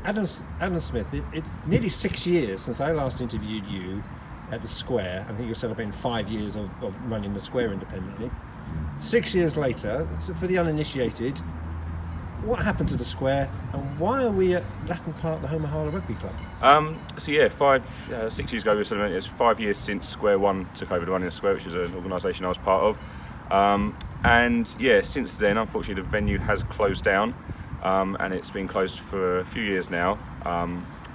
Adam Smith, it's nearly 6 years since I last interviewed you at the Square. I think you're celebrating 5 years of running the Square independently. 6 years later, for the uninitiated, what happened to the Square, and why are we at Latin Park, the home of Harlow Rugby Club? 6 years ago we were celebrating. It's 5 years since Square One took over the running of Square, which is an organisation I was part of. Since then, unfortunately, the venue has closed down, and it's been closed for a few years now.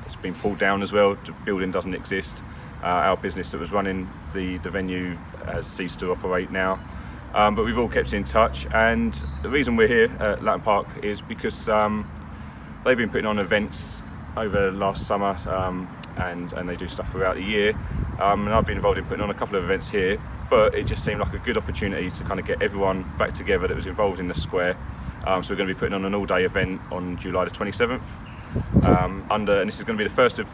It's been pulled down as well. The building doesn't exist. Our business that was running the venue has ceased to operate now. But we've all kept in touch, and the reason we're here at Latin Park is because they've been putting on events over last summer, and they do stuff throughout the year. And I've been involved in putting on a couple of events here, but it just seemed like a good opportunity to kind of get everyone back together that was involved in the Square. So we're going to be putting on an all-day event on July the 27th, and this is going to be the first of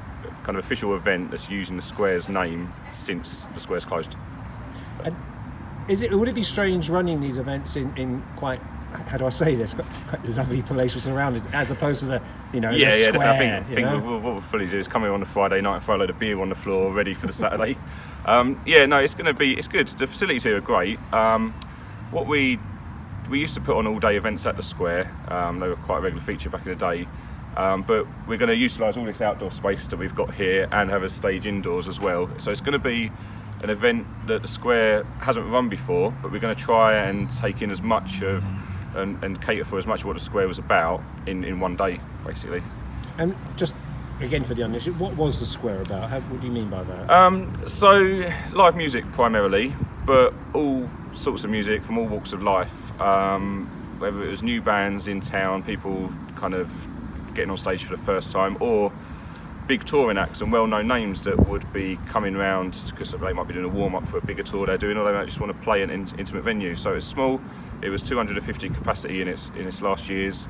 kind of official event that's using the Square's name since the Square's closed. And would it be strange running these events in quite, how do I say this, quite lovely palatial surroundings, as opposed to the Square? I think what we'll fully do is come here on a Friday night and throw a load of beer on the floor ready for the Saturday. It's good. The facilities here are great. We used to put on all-day events at the Square. They were quite a regular feature back in the day. But we're going to utilise all this outdoor space that we've got here and have a stage indoors as well. So it's going to be an event that the Square hasn't run before, but we're going to try and take in as much of and cater for as much of what the Square was about in one day, basically. And just again for the uninitiated, what was the Square about? What do you mean by that? So live music primarily, but all sorts of music from all walks of life. Whether it was new bands in town, people kind of getting on stage for the first time, or big touring acts and well-known names that would be coming round because they might be doing a warm-up for a bigger tour they're doing, or they might just want to play in an intimate venue. So it's small. It was 250 capacity in its last years.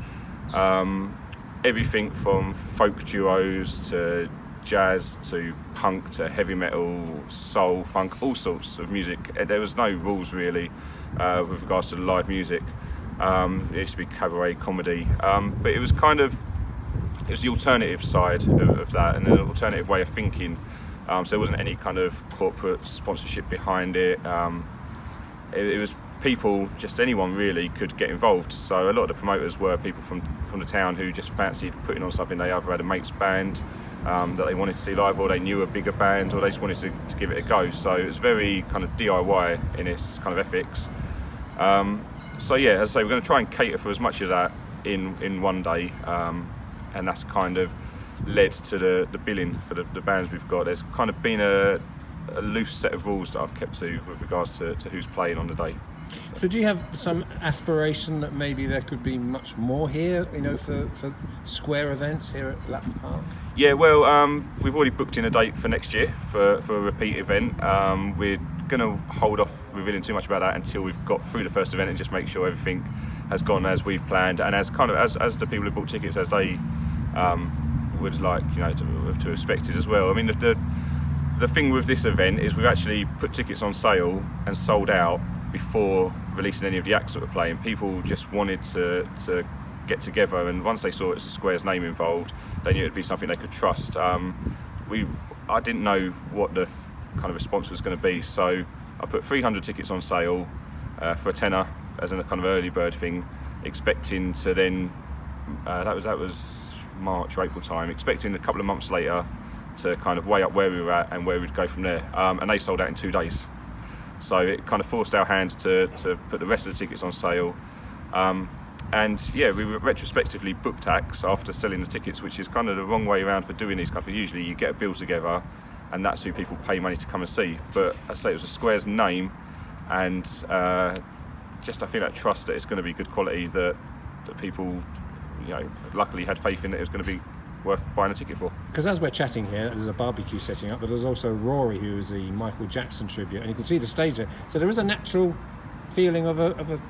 Everything from folk duos to jazz to punk to heavy metal, soul, funk, all sorts of music. There was no rules really with regards to the live music. It used to be cabaret comedy, but it was the alternative side of that, and an alternative way of thinking. So there wasn't any kind of corporate sponsorship behind it. It was people, just anyone really could get involved. So a lot of the promoters were people from the town who just fancied putting on something. They either had a mate's band that they wanted to see live, or they knew a bigger band, or they just wanted to give it a go. So it was very kind of DIY in its kind of ethics. As I say, we're going to try and cater for as much of that in one day. And that's kind of led to the billing for the bands we've got. There's kind of been a loose set of rules that I've kept to with regards to who's playing on the day. So do you have some aspiration that maybe there could be much more here, for Square events here at Latin Park? Yeah, well, we've already booked in a date for next year for a repeat event. We're going to hold off revealing too much about that until we've got through the first event and just make sure everything has gone as we've planned, and as the people who bought tickets as they would like to expect it as well. I mean, the thing with this event is we've actually put tickets on sale and sold out before releasing any of the acts that were playing. People just wanted to get together, and once they saw it was the Square's name involved, they knew it'd be something they could trust. I didn't know what the kind of response was going to be, so I put 300 tickets on sale for a tenner as a kind of early bird thing, expecting to then that was March or April time, expecting a couple of months later to kind of weigh up where we were at and where we'd go from there, and they sold out in 2 days. So it kind of forced our hands to put the rest of the tickets on sale. We retrospectively booked acts after selling the tickets, which is kind of the wrong way around for doing these kind of. Usually you get a bill together and that's who people pay money to come and see. But as I say, it was the Square's name, and I feel that trust that it's going to be good quality, that people luckily had faith in it was going to be worth buying a ticket for. Because as we're chatting here, there's a barbecue setting up, but there's also Rory, who is the Michael Jackson tribute, and you can see the stage there. So there is a natural feeling of a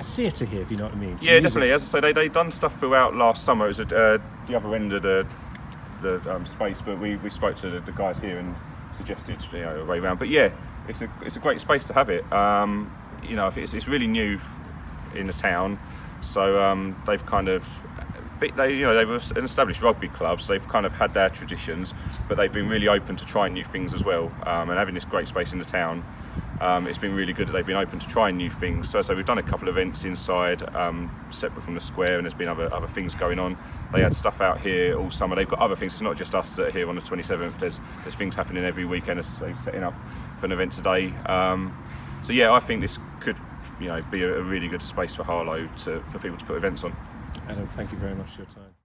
theatre here, if you know what I mean. Yeah, definitely. As I say, they done stuff throughout last summer. It was at the other end of the space, but we spoke to the guys here and suggested a way around. But yeah, it's a great space to have it. It's really new in the town, so they've kind of they were an established rugby club, so they've kind of had their traditions, but they've been really open to trying new things as well. And having this great space in the town, it's been really good that they've been open to trying new things. So we've done a couple of events inside, separate from the square, and there's been other things going on. They had stuff out here all summer. They've got other things. It's not just us that are here on the 27th. There's things happening every weekend. They're setting up for an event today. So yeah, I think this could be a really good space for Harlow for people to put events on. Adam, thank you very much for your time.